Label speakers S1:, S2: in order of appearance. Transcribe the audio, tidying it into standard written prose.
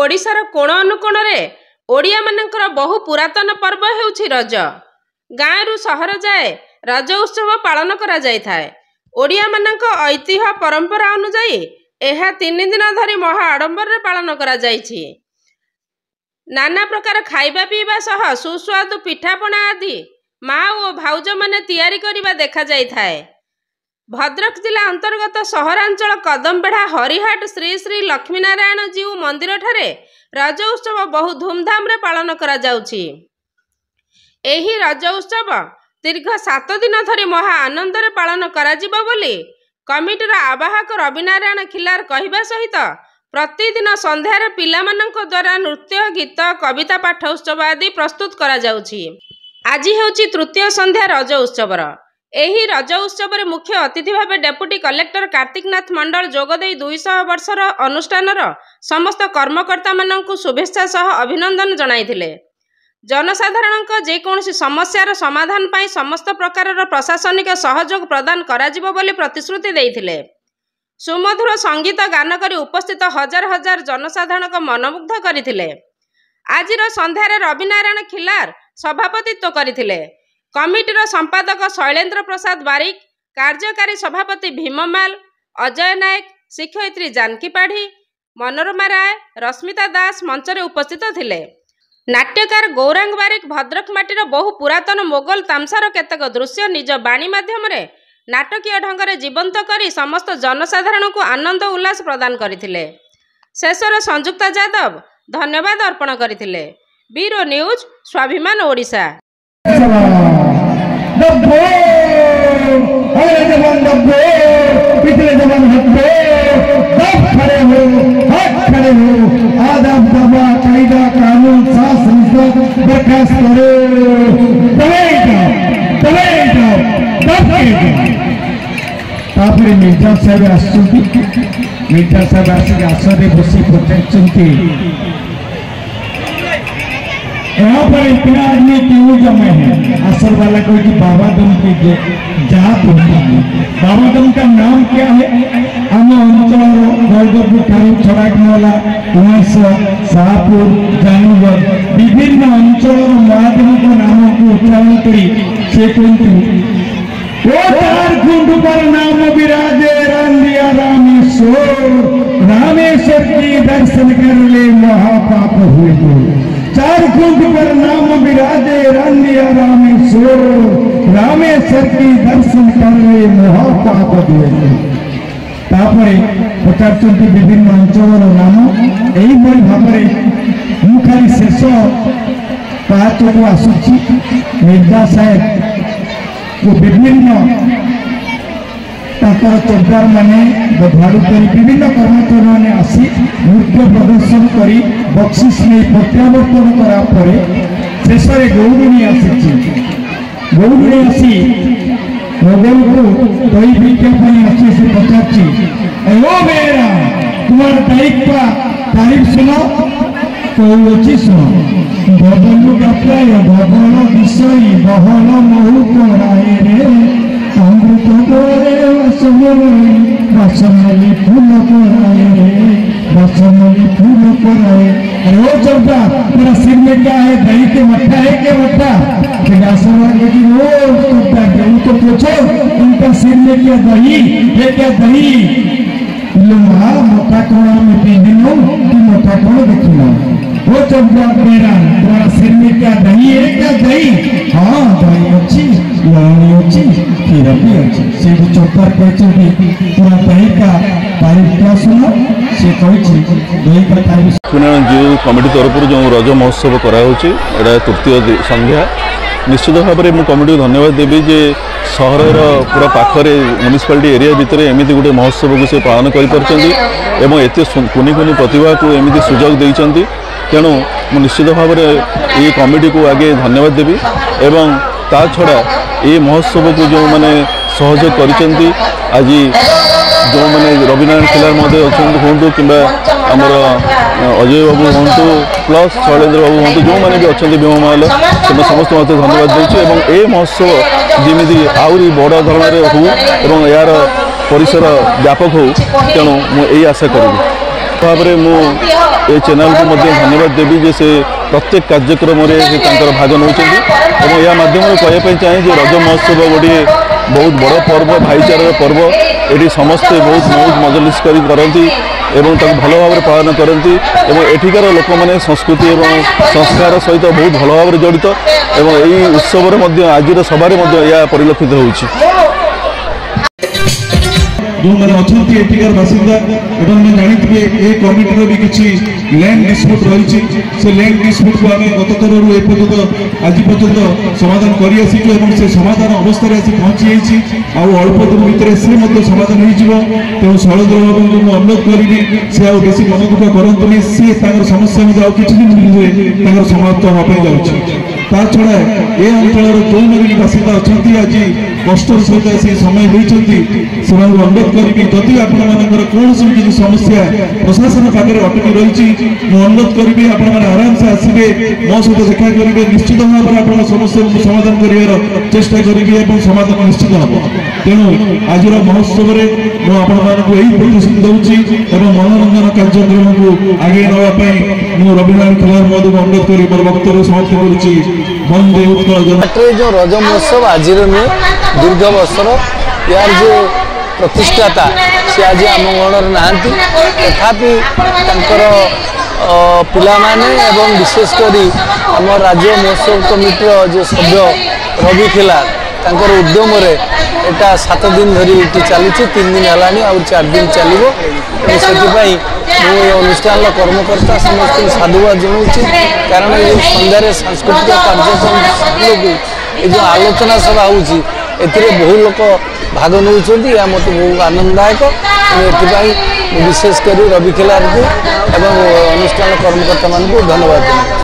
S1: ओडिशार कोण अनुकोण रे ओडिया मानकर बहु पुरातन पर्व हेउछि रज। गाँ रु सहर जाए रज उत्सव पालन करा जाय थाए। ओडिया मानक ऐतिह्य परंपरा अनुसार यह 3 दिन धरी महा आडंबर रे पालन करा जायछि। नाना प्रकार खाइबा पीवा सह सुस्वादु पिठापଣା आदि माँ और भाउज माने तैयारी करिबा देखा जाय थाए। भद्रक जिला अंतर्गत सहरांचल कदमबेढ़ा हरिहाट श्री श्री लक्ष्मीनारायण जीव मंदिर ठारे रज उत्सव बहु धूमधाम रे पालन करा जाउछि। एही रज उत्सव दीर्घ 7 दिन धरी महा आनंद रे पालन करा जिवो बोली कमिटीर आवाहक रविनारायण खिलार कहवा सहित प्रतिदिन संध्यार पिलामानंक द्वारा नृत्य गीत कविता पाठ उत्सव आदि प्रस्तुत करा जाउछि। आज हेउछि तृतीय संध्या रज उत्सवर। एही रज उत्सव रे मुख्य अतिथि भावे डेप्यूटी कलेक्टर कार्तिकनाथ मंडल जोगदे 200 वर्षर अनुष्ठानर समस्त कर्मकर्ता मानंकु शुभेच्छा सह अभिनंदन जणाइथिले। जनसाधारणक जेकोसी समस्यार समाधान पाई समस्त प्रकारर प्रशासनिक सहयोग प्रदान करा जिवो बोली प्रतिश्रुति देइथिले। सुमधुर संगीत गान करी उपस्थित हजार हजार जनसाधारणक मनमुग्ध करिथिले। आजिर संध्यारे रविनारायण खिलार सभापतित्व करिथिले। कमिटीर संपादक शैलेन्द्र प्रसाद बारिक, कार्यकारी सभापति भीममाल, अजय नायक, शिक्षयित्री जानकी पाढ़ी, मनोरमा राय, रश्मिता दास मंचरे उपस्थित थिले। नाट्यकार गौरांग बारिक भद्रक माटीर बहु पुरातन मोगल तामसार केतक दृश्य निज बाणी माध्यम नाटकीय ढंग से जीवंत करी समस्त जनसाधारण को आनंद उल्लास प्रदान करथिले। शेषर संयुक्ता यादव धन्यवाद अर्पण करथिले। ब्यूरो न्यूज स्वाभिमान ओडिशा।
S2: मिर्जा साहब मिर्जा साहब आसिक आसने बसी पचार यहाँ पर इतना आदमी क्यों जमे हैं। असर वाला कोई कि बाबा दम की जात होती है। बाबा दम का नाम क्या है? आम अंचल गौरपुर ठारू छड़ाकला उस शाहपुर जानुवर विभिन्न अंचल महादेव नाम को उच्चारण करी से कहते पर नाम विराजे रांदिया रामेश्वर। रामेश्वर की दर्शन कर ले महापाप हुए तो। 4 कुंड पर नाम विराजे रांदिया रामेश्वर। रामेश्वर की दर्शन कर ले महापाप हुए तापरे पचार विभिन्न अंचल नाम यही भाव मु खाली शेष पाँच को आसुची मिर्जा साहेब को विभिन्न चौदार माने भाड़ू कर विभिन्न कर्मचारी मैंने आसी नृत्य प्रदर्शन कर बक्सीस नहीं प्रत्यावर्तन करापर शेष गौरुणी आसी गौरुणी आसी मोगल को कई विज्ञापन आसी से पचार मेरा तुम्हार तारीफ सुनो कौची सुनो भवन गाय भवन विषय बहन महु कराए रे अमृत बासमली फूल कराए रे बासमली फूल कराए। अरे ओ चौथा तेरा सिर में क्या है? दही के मट्ठा है क्या मट्ठा? तो पूछो उनका सिर में क्या दही है? क्या दही मोटा कोड़ा में पीनो कि मोटा कोड़ा देखिनो? वो चौथा मेरा तुम्हारा सिर में क्या दही है? क्या दही? हाँ दही अच्छी लवणी अच्छी खीर भी अच्छी। से चौथार कहते पूरा दही का तारीफ क्या सुनो से कही दही का तारीफ
S3: जो कमिटी तरफ जो रज महोत्सव करा तृतीय संध्या निश्चित भाव में कमिटी धन्यवाद देवी जे सहर पूरा पाखरे म्युनिसिपालिटी एरिया भितर एमती गोटे महोत्सव को से पालन करते कुनि कुनि प्रतिभा को एमती सुजोग देते तेणु मु निश्चित भाव में ये कमिटी को आगे धन्यवाद देवी एवं ता छड़ा ये महोत्सव को जो मैंने सहयोग कर आज जो मैंने रविनारायण खिलार महोदय हूँ कि आमर अजय बाबू हूँ प्लस शैलेन्द्र बाबू हूँ जो मैंने भी अच्छा भीममाल से समस्त मत धन्यवाद दूसरी ए महोत्सव जमी आहरी बड़ धरण हो यार परिसर व्यापक हो तेणु मुझे आशा करी भाव में ए चैनल को धन्यवाद देवी जे से प्रत्येक कार्यक्रम भाग नौ यह माध्यम कहवाई चाहे रज महोत्सव गोटे बहुत बड़ पर्व भाईचार पर्व ये समस्ते बहुत मौज मजलिस करती भल भाव पालन करती एठिकार लोक मैंने संस्कृति और संस्कार सहित बहुत भल भाव जड़ित यही उत्सव आज सभार परिलक्षित हो
S2: जो मैंने अच्छा एठिकार बासिंदा एवं मैं जानी ए कमिटी भी किसी लैंड डिस्प्यूट रही से लैंड डिस्प्यूट को आम गत थर एपर्यंत आज पर्यंत समाधान कर से समाधान अवस्था आसी पहुंची अल्प दिन भितर से समाधान हो तेणु शैलेन्द्र बाबू को अनुरोध करी से बेस मन दुख करते सी समस्या कि दिन समाप्त होगा जाऊँगी ता छड़ा ए अंचल जो भी बासिंदा अच्छा आज कष्ट सहित से समय होती से अनुरोध करी जदि आपंकर कौन किसी समस्या प्रशासन पाखे अटकी रही अनुरोध करी आराम से आसवे मो सहित देखा करेंगे निश्चित भाव में आप समस्या को समाधान कर चेष्टा करी समाधान निश्चित हम तेणु आज महोत्सव में मुझे प्रतिश्रुति दूसरी मनोरंजन कार्यक्रम को आगे नापी रविनारायण खिलार महोदय को अनुरोध कर मोर वक्तव्य समाप्त करुच्ची बंदे उत्कल
S4: जो रज महोत्सव आज नुहे दीर्घ वर्षर यार जो प्रतिष्ठाता सी आज आम गणर नहांती तथापि पिलामाने एवं विशेषकर आम राज्य महोत्सव कमिटीर जो सभ्य रवि खिलार तांकर उद्यम एटा 7 दिन धरी चली 3 दिन है और 4 दिन चलो से अनुष्ठान कर्मकर्ता समस्त साधुवाद जनाऊँ कारण ये सन्धार सांस्कृतिक कार्यक्रम ये जो आलोचना सभा होती बहु लोक भाग नौ मत बहुत आनंददायक विशेषकर रवि खिलार को एवं अनुष्ठान कर्मकर्ता मान धन्यवाद।